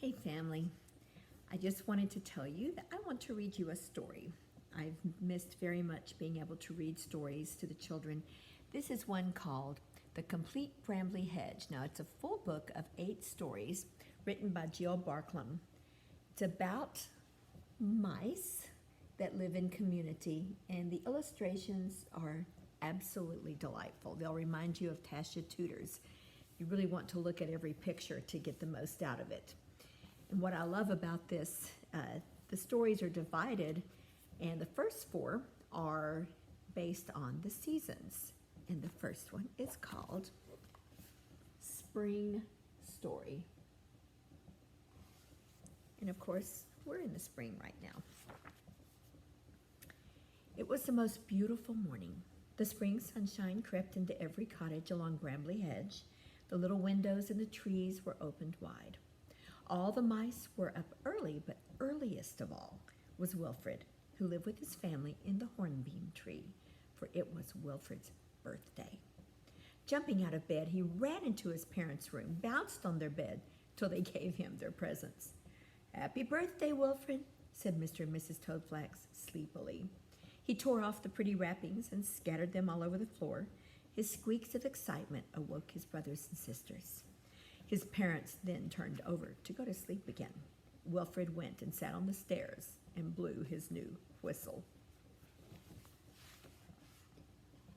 Hey family, I just wanted to tell you that I want to read you a story. I've missed very much being able to read stories to the children. This is one called The Complete Brambly Hedge. Now it's a full book of 8 stories written by Jill Barklum. It's about mice that live in community, and the illustrations are absolutely delightful. They'll remind you of Tasha Tudor's. You really want to look at every picture to get the most out of it. And what I love about this, the stories are divided, and the first 4 are based on the seasons. And the first one is called Spring Story. And of course, we're in the spring right now. It was the most beautiful morning. The spring sunshine crept into every cottage along Brambly Hedge. The little windows in the trees were opened wide. All the mice were up early, but earliest of all was Wilfred, who lived with his family in the hornbeam tree, for it was Wilfred's birthday. Jumping out of bed, he ran into his parents' room, bounced on their bed till they gave him their presents. "Happy birthday, Wilfred," said Mr. and Mrs. Toadflax sleepily. He tore off the pretty wrappings and scattered them all over the floor. His squeaks of excitement awoke his brothers and sisters. His parents then turned over to go to sleep again. Wilfred went and sat on the stairs and blew his new whistle.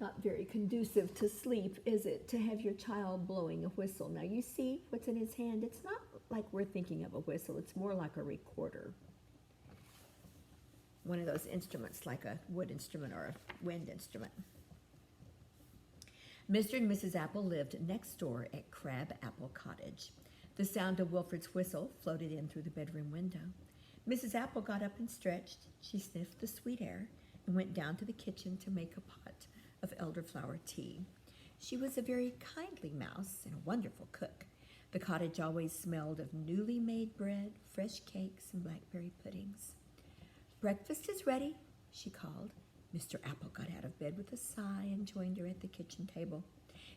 Not very conducive to sleep, is it, to have your child blowing a whistle? Now you see what's in his hand. It's not like we're thinking of a whistle. It's more like a recorder. One of those instruments, like a wood instrument or a wind instrument. Mr. and Mrs. Apple lived next door at Crab Apple Cottage. The sound of Wilfred's whistle floated in through the bedroom window. Mrs. Apple got up and stretched. She sniffed the sweet air and went down to the kitchen to make a pot of elderflower tea. She was a very kindly mouse and a wonderful cook. The cottage always smelled of newly made bread, fresh cakes, and blackberry puddings. "Breakfast is ready," she called. Mr. Apple got out of bed with a sigh and joined her at the kitchen table.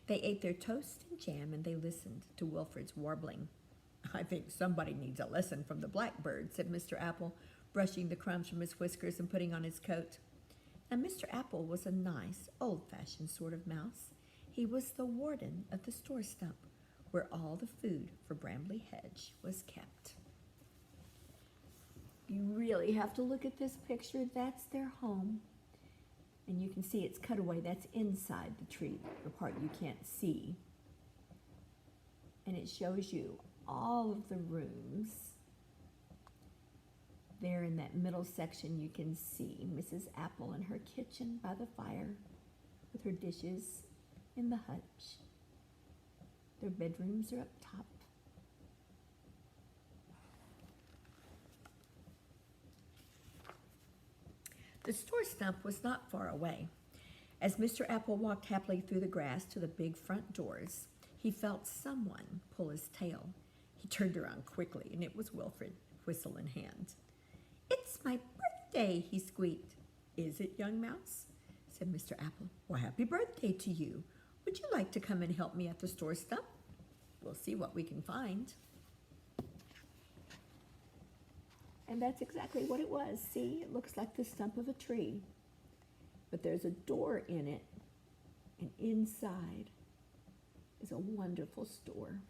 They ate their toast and jam, and they listened to Wilfred's warbling. "I think somebody needs a lesson from the blackbird," said Mr. Apple, brushing the crumbs from his whiskers and putting on his coat. Now, Mr. Apple was a nice, old-fashioned sort of mouse. He was the warden of the store stump, where all the food for Brambly Hedge was kept. You really have to look at this picture. That's their home. And you can see it's cut away. That's inside the tree, the part you can't see. And it shows you all of the rooms. There in that middle section, you can see Mrs. Apple in her kitchen by the fire with her dishes in the hutch. Their bedrooms are up top. The store stump was not far away. As Mr. Apple walked happily through the grass to the big front doors, he felt someone pull his tail. He turned around quickly, and it was Wilfred, whistle in hand. "It's my birthday," he squeaked. "Is it, young mouse?" said Mr. Apple. "Well, happy birthday to you. Would you like to come and help me at the store stump? We'll see what we can find." And that's exactly what it was. See, it looks like the stump of a tree. But there's a door in it, and inside is a wonderful store.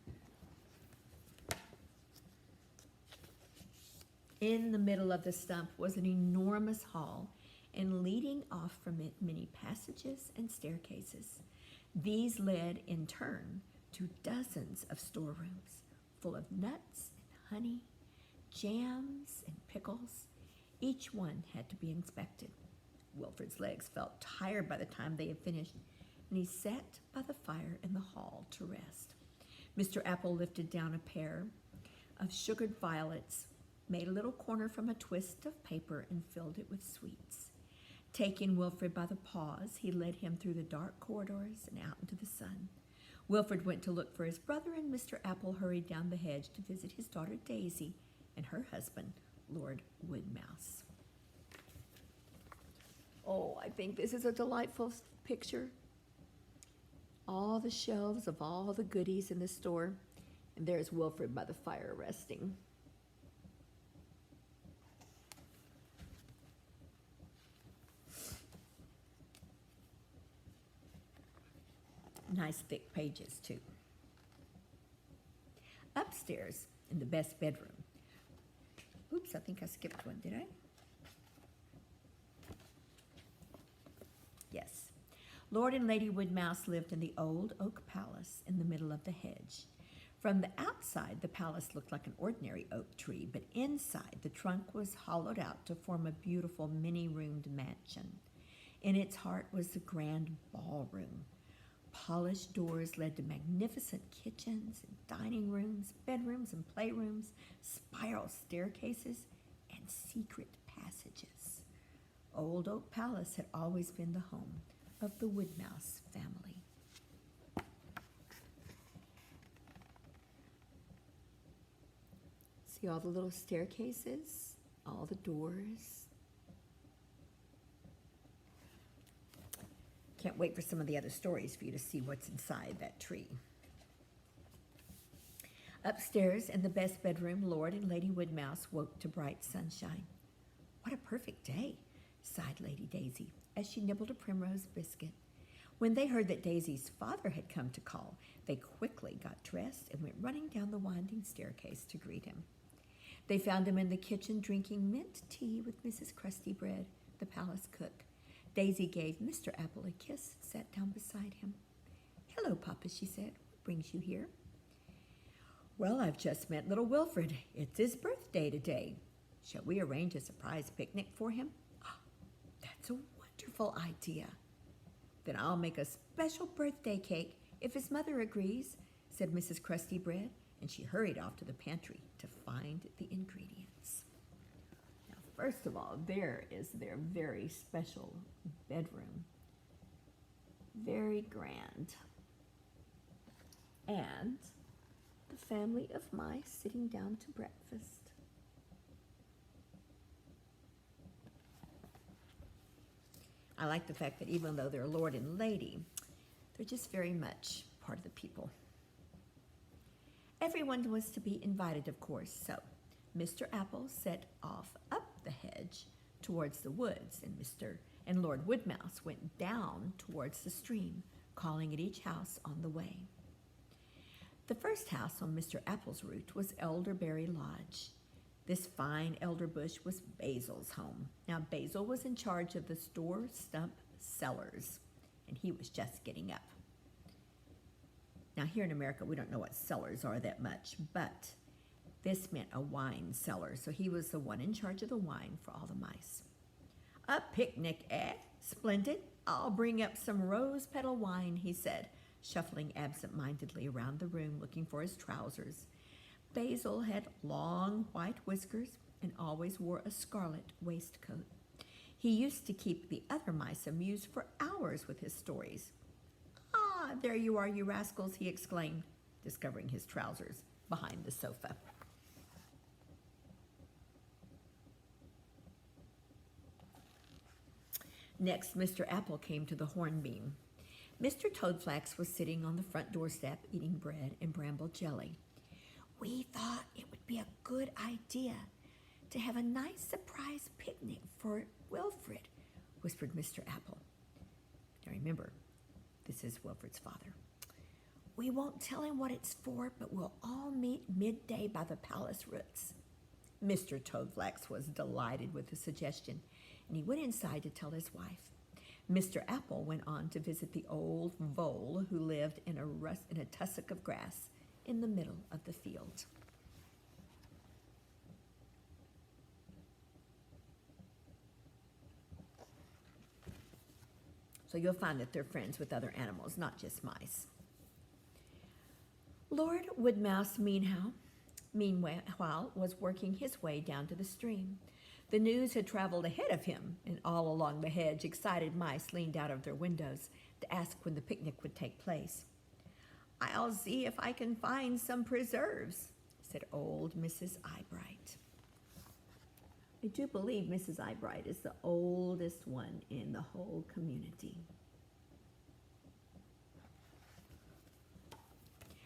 In the middle of the stump was an enormous hall, and leading off from it many passages and staircases. These led in turn to dozens of storerooms full of nuts and honey, jams and pickles. Each one had to be inspected. Wilfred's legs felt tired by the time they had finished, and he sat by the fire in the hall to rest. Mr. Apple lifted down a pair of sugared violets, made a little corner from a twist of paper, and filled it with sweets. Taking Wilfred by the paws, he led him through the dark corridors and out into the sun. Wilfred went to look for his brother, and Mr. Apple hurried down the hedge to visit his daughter Daisy and her husband, Lord Woodmouse. Oh, I think this is a delightful picture. All the shelves of all the goodies in the store, and there's Wilfred by the fire resting. Nice thick pages, too. Upstairs in the best bedroom. Oops, I think I skipped one, did I? Yes. Lord and Lady Woodmouse lived in the old oak palace in the middle of the hedge. From the outside, the palace looked like an ordinary oak tree, but inside, the trunk was hollowed out to form a beautiful many-roomed mansion. In its heart was the grand ballroom. Polished doors led to magnificent kitchens and dining rooms, bedrooms and playrooms, spiral staircases, and secret passages. Old Oak Palace had always been the home of the Woodmouse family. See all the little staircases, all the doors. Can't wait for some of the other stories for you to see what's inside that tree. Upstairs in the best bedroom, Lord and Lady Woodmouse woke to bright sunshine. What a perfect day, sighed Lady Daisy as she nibbled a primrose biscuit. When they heard that Daisy's father had come to call, they quickly got dressed and went running down the winding staircase to greet him. They found him in the kitchen drinking mint tea with Mrs. Crusty Bread, the palace cook. Daisy gave Mr. Apple a kiss and sat down beside him. "Hello, Papa," she said. "What brings you here?" "Well, I've just met little Wilfred. It's his birthday today. Shall we arrange a surprise picnic for him?" "Oh, that's a wonderful idea." "Then I'll make a special birthday cake if his mother agrees," said Mrs. Crusty Bread, and she hurried off to the pantry to find the ingredients. Now, first of all, there is their very special bedroom. Very grand. And the family of mice sitting down to breakfast. I like the fact that even though they're Lord and Lady, they're just very much part of the people. Everyone was to be invited, of course, so Mr. Apple set off up the hedge towards the woods, and Lord Woodmouse went down towards the stream, calling at each house on the way. The first house on Mr. Apple's route was Elderberry Lodge. This fine elder bush was Basil's home. Now, Basil was in charge of the store stump cellars, and he was just getting up. Now, here in America, we don't know what cellars are that much, but this meant a wine cellar, so he was the one in charge of the wine for all the mice. "A picnic, eh? Splendid. I'll bring up some rose petal wine," he said, shuffling absent-mindedly around the room looking for his trousers. Basil had long white whiskers and always wore a scarlet waistcoat. He used to keep the other mice amused for hours with his stories. "Ah, there you are, you rascals," he exclaimed, discovering his trousers behind the sofa. Next, Mr. Apple came to the hornbeam. Mr. Toadflax was sitting on the front doorstep eating bread and bramble jelly. "We thought it would be a good idea to have a nice surprise picnic for Wilfred," whispered Mr. Apple. Now remember, this is Wilfred's father. "We won't tell him what it's for, but we'll all meet midday by the palace roots." Mr. Toadflax was delighted with the suggestion, and he went inside to tell his wife. Mr. Apple went on to visit the old vole who lived in a tussock of grass in the middle of the field. So you'll find that they're friends with other animals, not just mice. Lord Woodmouse, meanwhile, was working his way down to the stream. The news had traveled ahead of him, and all along the hedge, excited mice leaned out of their windows to ask when the picnic would take place. "I'll see if I can find some preserves," said old Mrs. Eyebright. I do believe Mrs. Eyebright is the oldest one in the whole community.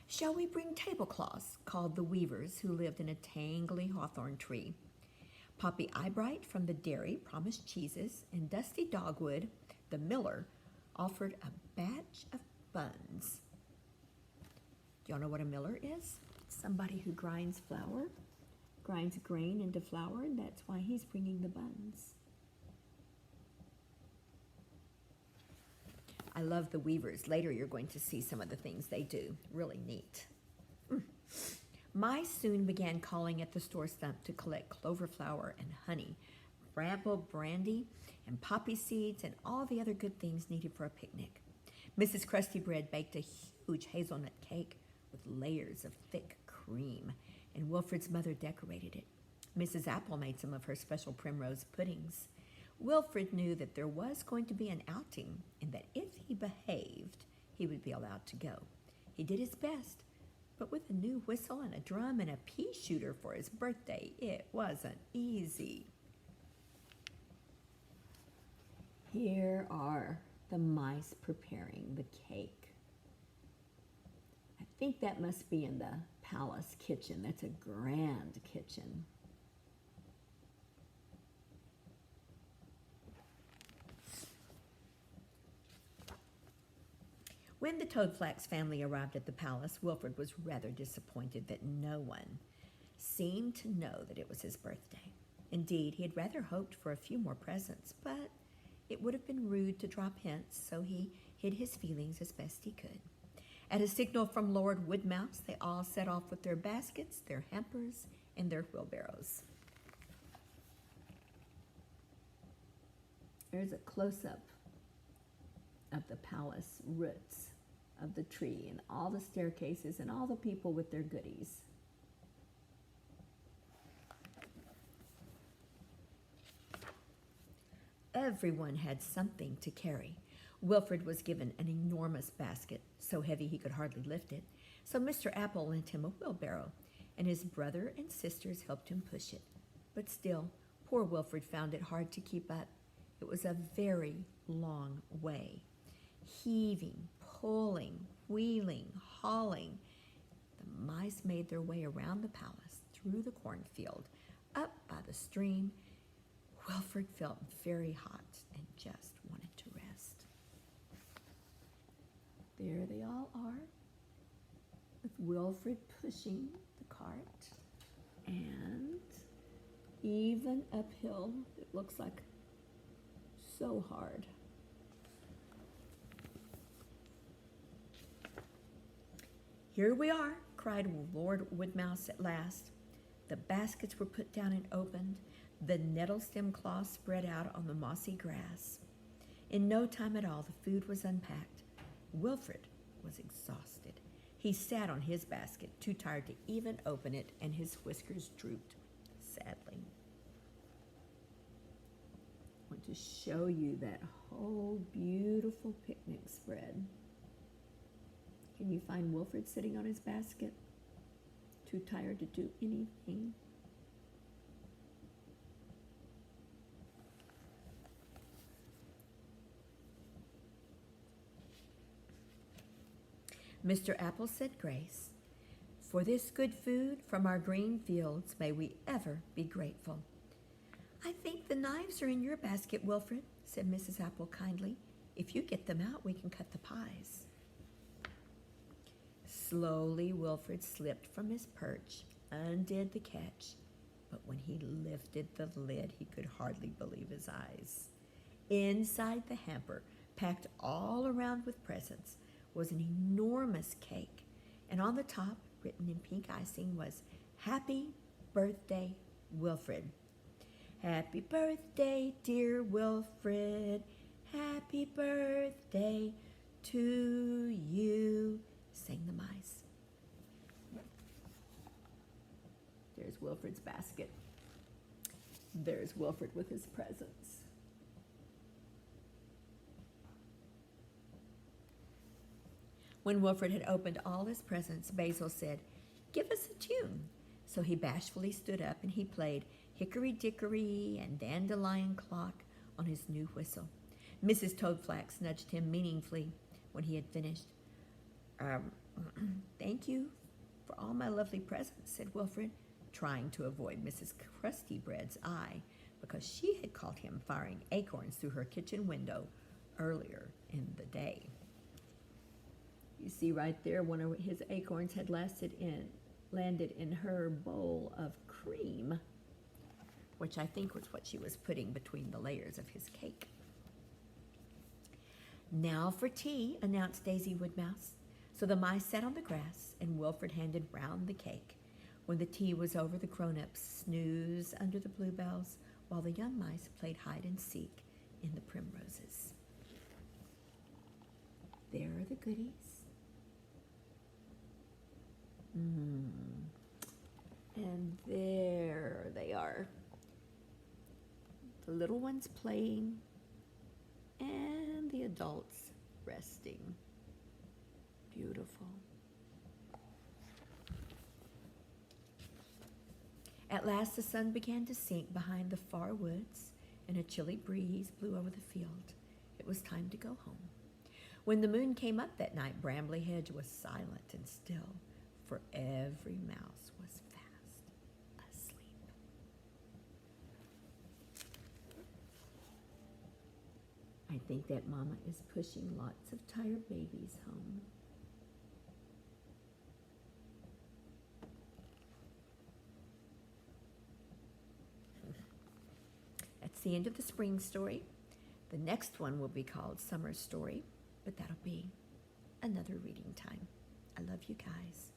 "Shall we bring tablecloths?" called the weavers who lived in a tangly hawthorn tree. Poppy Eyebright from the dairy promised cheeses, and Dusty Dogwood, the miller, offered a batch of buns. Do y'all know what a miller is? Somebody who grinds flour, grinds grain into flour, and that's why he's bringing the buns. I love the weavers. Later you're going to see some of the things they do. Really neat. Mice soon began calling at the store stump to collect clover flour and honey, bramble brandy, and poppy seeds, and all the other good things needed for a picnic. Mrs. Krusty Bread baked a huge hazelnut cake with layers of thick cream, and Wilfred's mother decorated it. Mrs. Apple made some of her special primrose puddings. Wilfred knew that there was going to be an outing, and that if he behaved, he would be allowed to go. He did his best, but with a new whistle and a drum and a pea shooter for his birthday, it wasn't easy. Here are the mice preparing the cake. I think that must be in the palace kitchen. That's a grand kitchen. When the Toadflax family arrived at the palace, Wilfred was rather disappointed that no one seemed to know that it was his birthday. Indeed, he had rather hoped for a few more presents, but it would have been rude to drop hints, so he hid his feelings as best he could. At a signal from Lord Woodmouse, they all set off with their baskets, their hampers, and their wheelbarrows. There's a close-up of the palace roots of the tree and all the staircases and all the people with their goodies. Everyone had something to carry. Wilfred was given an enormous basket, so heavy he could hardly lift it, so Mr. Apple lent him a wheelbarrow, and his brother and sisters helped him push it. But still, poor Wilfred found it hard to keep up. It was a very long way. Heaving, pulling, wheeling, hauling, the mice made their way around the palace, through the cornfield, up by the stream. Wilfred felt very hot and just wanted to rest. There they all are, with Wilfred pushing the cart, and even uphill, it looks like so hard. Here we are, cried Lord Woodmouse at last. The baskets were put down and opened, the nettle stem cloth spread out on the mossy grass. In no time at all, the food was unpacked. Wilfred was exhausted. He sat on his basket, too tired to even open it, and his whiskers drooped sadly. I want to show you that whole beautiful picnic spread. Can you find Wilfred sitting on his basket, too tired to do anything? Mr. Apple said grace. For this good food from our green fields, may we ever be grateful. I think the knives are in your basket, Wilfred, said Mrs. Apple kindly. If you get them out, we can cut the pies. Slowly, Wilfred slipped from his perch, undid the catch, but when he lifted the lid, he could hardly believe his eyes. Inside the hamper, packed all around with presents, was an enormous cake, and on the top, written in pink icing, was Happy Birthday, Wilfred. Happy birthday, dear Wilfred. Happy birthday to you, sang the mice. There's Wilfred's basket. There's Wilfred with his presents. When Wilfred had opened all his presents, Basil said, "Give us a tune." So he bashfully stood up and he played Hickory Dickory and Dandelion Clock on his new whistle. Mrs. Toadflax nudged him meaningfully when he had finished. Thank you for all my lovely presents, said Wilfred, trying to avoid Mrs. Krusty Bread's eye because she had caught him firing acorns through her kitchen window earlier in the day. You see right there, one of his acorns had landed in her bowl of cream, which I think was what she was putting between the layers of his cake. "Now for tea," announced Daisy Woodmouse. So the mice sat on the grass, and Wilfred handed round the cake. When the tea was over, the grown-ups snoozed under the bluebells, while the young mice played hide and seek in the primroses. There are the goodies. And there they are. The little ones playing and the adults resting. Beautiful. At last the sun began to sink behind the far woods, and a chilly breeze blew over the field. It was time to go home. When the moon came up that night, Brambly Hedge was silent and still, for every mouse was fast asleep. I think that Mama is pushing lots of tired babies home. That's the end of the spring story. The next one will be called Summer Story, but that'll be another reading time. I love you guys.